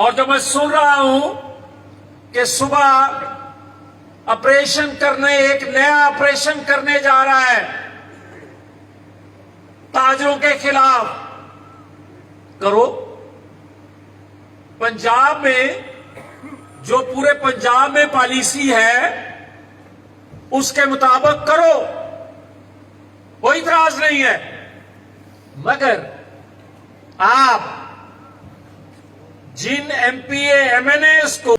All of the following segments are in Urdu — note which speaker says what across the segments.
Speaker 1: اور جو میں سن رہا ہوں کہ صبح آپریشن کرنے ایک نیا آپریشن کرنے جا رہا ہے تاجروں کے خلاف، کرو۔ پنجاب میں جو پورے پنجاب میں پالیسی ہے اس کے مطابق کرو، کوئی اعتراض نہیں ہے، مگر آپ جن M P A M N As کو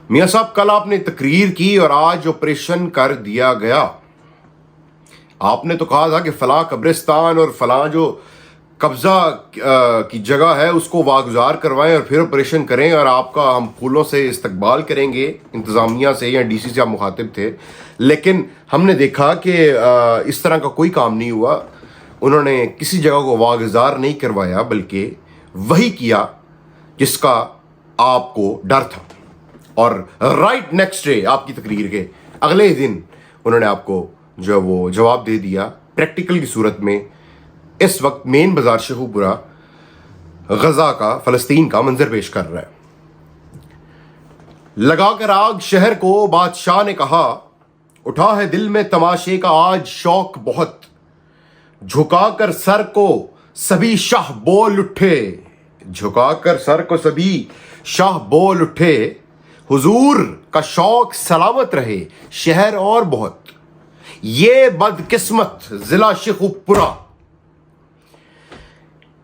Speaker 2: میاں صاحب کل آپ نے تقریر کی اور آج آپریشن کر دیا گیا۔ آپ نے تو کہا تھا کہ فلاں قبرستان اور فلاں جو قبضہ کی جگہ ہے اس کو واگزار کروائیں اور پھر آپریشن کریں، اور آپ کا ہم پھولوں سے استقبال کریں گے انتظامیہ سے، یا ڈی سی سے آپ مخاطب تھے، لیکن ہم نے دیکھا کہ اس طرح کا کوئی کام نہیں ہوا۔ انہوں نے کسی جگہ کو واگزار نہیں کروایا، بلکہ وہی کیا جس کا آپ کو ڈر تھا، اور رائٹ نیکسٹ ڈے آپ کی تقریر کے اگلے دن انہوں نے آپ کو جو وہ جواب دے دیا پریکٹیکل کی صورت میں۔ اس وقت مین بازار شیخو پورہ غزہ کا، فلسطین کا منظر پیش کر رہا ہے۔ لگا کر آگ شہر کو بادشاہ نے کہا، اٹھا ہے دل میں تماشے کا آج شوق بہت، جھکا کر سر کو سبھی شاہ بول اٹھے، جھکا کر سر کو سبھی شاہ بول اٹھے، حضور کا شوق سلامت رہے شہر اور بہت، یہ بدقسمت ضلع شیخو پورہ۔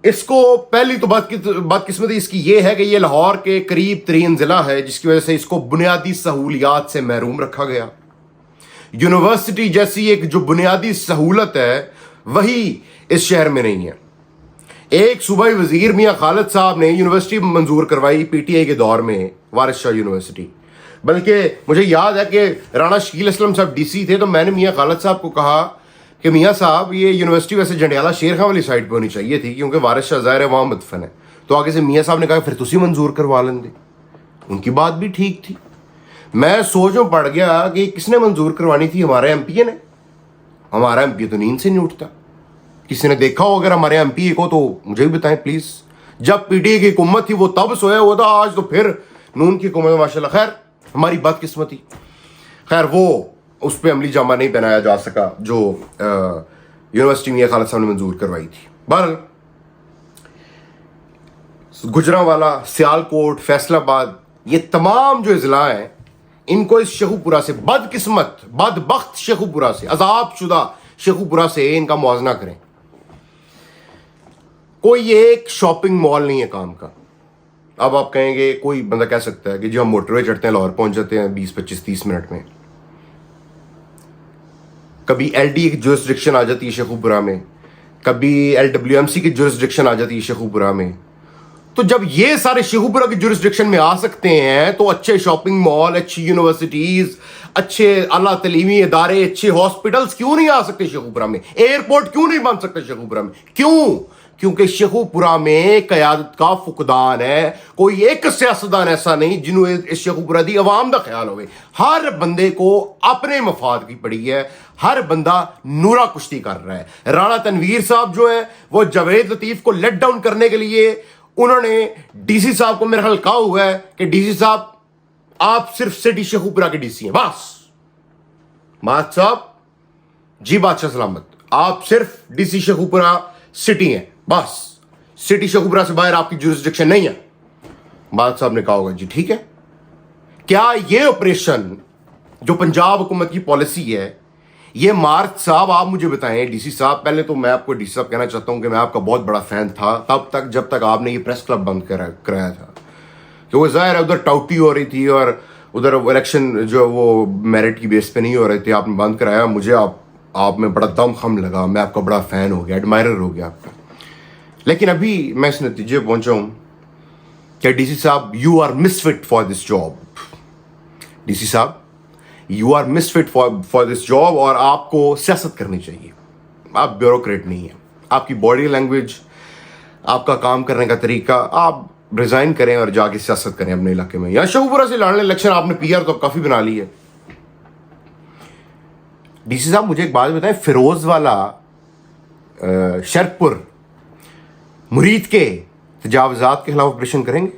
Speaker 2: اس کو پہلی تو بدقسمتی اس کی یہ ہے کہ یہ لاہور کے قریب ترین ضلع ہے، جس کی وجہ سے اس کو بنیادی سہولیات سے محروم رکھا گیا۔ یونیورسٹی جیسی ایک جو بنیادی سہولت ہے وہی اس شہر میں نہیں ہے۔ ایک صوبائی وزیر میاں خالد صاحب نے یونیورسٹی منظور کروائی پی ٹی آئی کے دور میں، وارث شاہ یونیورسٹی، بلکہ مجھے یاد ہے کہ رانا شکیل اسلم صاحب ڈی سی تھے، تو میں نے میاں خالد صاحب کو کہا کہ میاں صاحب یہ یونیورسٹی ویسے جنڈیالہ شیر خان والی سائٹ پہ ہونی چاہیے تھی، کیونکہ وارث شاہ ظاہر ہے وہاں مدفن ہے۔ تو آگے سے میاں صاحب نے کہا پھر تسی منظور کروا لیں دے، ان کی بات بھی ٹھیک تھی۔ میں سوچوں پڑ گیا کہ کس نے منظور کروانی تھی؟ ہمارے ایم پی اے نے۔ ہمارا ایم پی اے تو نیند سے نہیں اٹھتا۔ کسی نے دیکھا ہو اگر ہمارے ایم پی اے کو تو مجھے بھی بتائیں پلیز۔ جب پی ٹی اے کی حکومت تھی وہ تب سویا ہوا تھا، آج تو پھر نون کی حکومت، ماشاء اللہ۔ خیر ہماری بدقسمتی، خیر وہ اس پہ عملی جامہ نہیں پہنایا جا سکا جو یونیورسٹی میاں خالد صاحب نے منظور کروائی تھی۔ بہرحال گجرانوالا، سیالکوٹ، فیصل آباد، یہ تمام جو اضلاع ہیں ان کو اس شیخو پورہ سے، بدقسمت بدبخت شیخو پورہ سے، عذاب شدہ شیخو پورہ سے ان کا موازنہ کریں۔ کوئی ایک شاپنگ مال نہیں ہے کام کا۔ اب آپ کہیں گے، کوئی بندہ کہہ سکتا ہے کہ جو ہم موٹر وے چڑھتے ہیں لاہور پہنچ جاتے ہیں 20 25 30 منٹ میں، کبھی ایل ڈی کی جورسڈکشن آ جاتی ہے شیخو پورہ میں، کبھی ایل ڈبلیو ایم سی کی جورسڈکشن آ جاتی ہے شیخو پورہ میں۔ تو جب یہ سارے شیخو پورہ کی جورسڈکشن میں آ سکتے ہیں تو اچھے شاپنگ مال، اچھی یونیورسٹیز، اچھے اعلیٰ تعلیمی ادارے، اچھے ہاسپٹلز کیوں نہیں آ سکتے شیخو پورہ میں؟ ایئرپورٹ کیوں نہیں بن سکتے شیخو پورہ میں؟ کیوں؟ کیونکہ شیخو پورہ میں قیادت کا فقدان ہے۔ کوئی ایک سیاستدان ایسا نہیں جنہوں اس شیخو پورہ دی عوام دا خیال ہوئے۔ ہر بندے کو اپنے مفاد کی پڑی ہے، ہر بندہ نورا کشتی کر رہا ہے۔ رانا تنویر صاحب جو ہیں وہ جاوید لطیف کو لیٹ ڈاؤن کرنے کے لیے انہوں نے ڈی سی صاحب کو میرا خیال کہا ہوا ہے کہ ڈی سی صاحب آپ صرف سٹی شیخو پورہ کے ڈی سی ہیں، بس۔ مات صاحب جی بادشاہ سلامت، آپ صرف ڈی سی شیخو پورہ سٹی ہیں، بس۔ سٹی شیخو پورہ سے باہر آپ کی جورسڈکشن نہیں ہے۔ مات صاحب نے کہا ہوگا جی ٹھیک ہے۔ کیا یہ آپریشن جو پنجاب حکومت کی پالیسی ہے، یہ مارچ صاحب آپ مجھے بتائیں، ڈی سی صاحب، پہلے تو میں آپ کو ڈی سی صاحب کہنا چاہتا ہوں کہ میں آپ کا بہت بڑا فین تھا تب تک جب تک آپ نے یہ پریس کلب بند کرایا تھا، کہ وہ ظاہر ہے ادھر ٹاؤٹی ہو رہی تھی اور ادھر الیکشن جو وہ میرٹ کی بیس پہ نہیں ہو رہے تھے، آپ نے بند کرایا۔ مجھے آپ میں بڑا دم خم لگا، میں آپ کا بڑا فین ہو گیا، ایڈمائرر ہو گیا آپ کا۔ لیکن ابھی میں اس نتیجے پہنچا ہوں کہ ڈی سی صاحب you are misfit for this job. D C صاحب you are misfit for this job, اور آپ کو سیاست کرنی چاہیے۔ آپ بیوروکریٹ نہیں ہیں۔ آپ کی باڈی لینگویج، آپ کا کام کرنے کا طریقہ، آپ ریزائن کریں اور جا کے سیاست کریں اپنے علاقے میں۔ یہاں شیخو پورہ سے لڑنے الیکشن آپ نے پی آر تو کافی بنا لی ہے۔ ڈی سی صاحب مجھے ایک بات بتائیں، فیروز والا شرپور مرید کے تجاوزات کے خلاف آپریشن کریں گے؟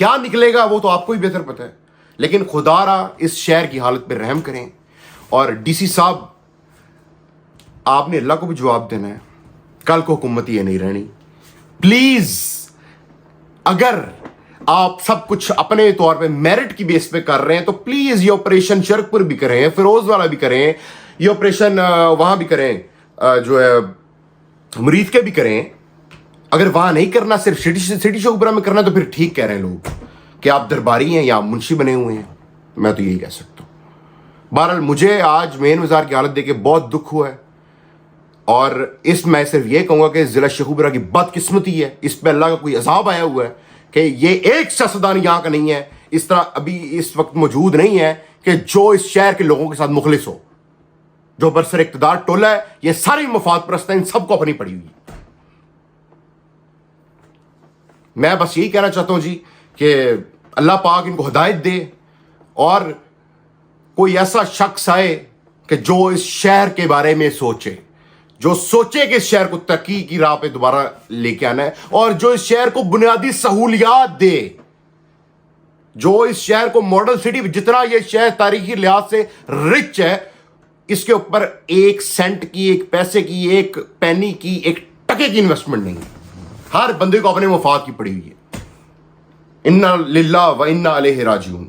Speaker 2: کیا نکلے گا وہ تو آپ کو ہی بہتر پتہ ہے. لیکن خدا را اس شہر کی حالت پہ رحم کریں. اور ڈی سی صاحب آپ نے اللہ کو بھی جواب دینا ہے, کل کو حکومت یہ نہیں رہنی. پلیز اگر آپ سب کچھ اپنے طور پہ میرٹ کی بیس پہ کر رہے ہیں تو پلیز یہ آپریشن شرک پور بھی کریں, فیروز والا بھی کریں, یہ آپریشن وہاں بھی کریں, جو ہے مرید کے بھی کریں. اگر وہاں نہیں کرنا, صرف سٹی شوپورہ میں کرنا, تو پھر ٹھیک کہہ رہے ہیں لوگ کہ آپ درباری ہیں یا آپ منشی بنے ہوئے ہیں. میں تو یہی کہہ سکتا ہوں. بہرحال مجھے آج مین بازار کی حالت دیکھ کے بہت دکھ ہوا ہے, اور اس میں صرف یہ کہوں گا کہ ضلع شیخوپورہ کی بدقسمتی ہے, اس پہ اللہ کا کوئی عذاب آیا ہوا ہے کہ یہ ایک سیاستدان یہاں کا نہیں ہے اس طرح ابھی اس وقت موجود نہیں ہے کہ جو اس شہر کے لوگوں کے ساتھ مخلص ہو. جو برسر اقتدار ٹولہ ہے یہ ساری مفاد پرست ہیں, ان سب کو اپنی پڑی ہوئی ہے. میں بس یہی کہنا چاہتا ہوں جی کہ اللہ پاک ان کو ہدایت دے, اور کوئی ایسا شخص آئے کہ جو اس شہر کے بارے میں سوچے, جو سوچے کہ اس شہر کو ترقی کی راہ پہ دوبارہ لے کے آنا ہے, اور جو اس شہر کو بنیادی سہولیات دے, جو اس شہر کو ماڈل سٹی, جتنا یہ شہر تاریخی لحاظ سے رچ ہے, اس کے اوپر ایک سینٹ کی, ایک پیسے کی, ایک پینی کی, ایک ٹکے کی انویسٹمنٹ نہیں. ہر بندے کو اپنے مفاد کی پڑی ہوئی ہے. انا للہ و انا الیہ راجعون.